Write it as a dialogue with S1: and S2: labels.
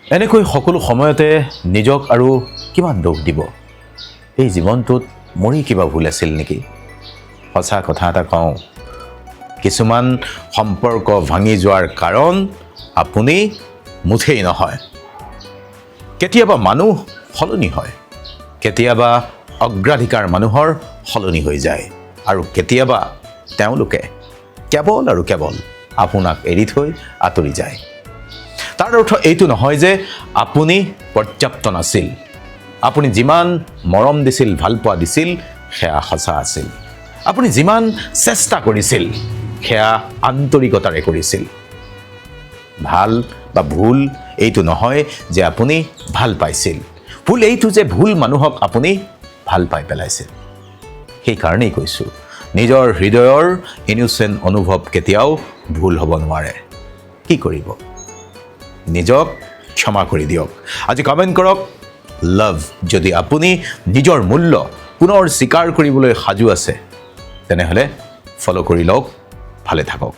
S1: এনেকৈ সকলো সময়তে নিজক আৰু কিমান দুখ দিব এই জীৱনটোত মোৰেই কিবা ভুল আছিল নেকি সঁচা কথা এটা কওঁ কিছুমান সম্পৰ্ক ভাঙি যোৱাৰ কাৰণ আপুনি মুঠেই নহয় কেতিয়াবা মানুহ সলনি হয় কেতিয়াবা অগ্ৰাধিকাৰ মানুহৰ সলনি হৈ যায় আৰু কেতিয়াবা তেওঁলোকে কেৱল আৰু কেৱল আপোনাক এৰি থৈ আঁতৰি যায় তাৰ অৰ্থ এইটো নহয় যে আপুনি পৰ্যাপ্ত নাছিল আপুনি যিমান মৰম দিছিল ভাল পোৱা দিছিল সেয়া সঁচা আছিল আপুনি যিমান চেষ্টা কৰিছিল সেয়া আন্তৰিকতাৰে কৰিছিল ভাল বা ভুল এইটো নহয় যে আপুনি ভাল পাইছিল ভুল এইটো যে ভুল মানুহক আপুনি ভাল পাই পেলাইছিল সেইকাৰণেই কৈছোঁ নিজৰ হৃদয়ৰ ইনোচেণ্ট অনুভৱ কেতিয়াও ভুল হ'ব নোৱাৰে কি কৰিব নিজক ক্ষমা কৰি দিয়ক আজি কমেণ্ট কৰক লাভ যদি আপুনি নিজৰ মূল্য পুনৰ স্বীকাৰ কৰিবলৈ সাজু আছে তেনেহ'লে ফ'ল' কৰি লওক ভালে থাকক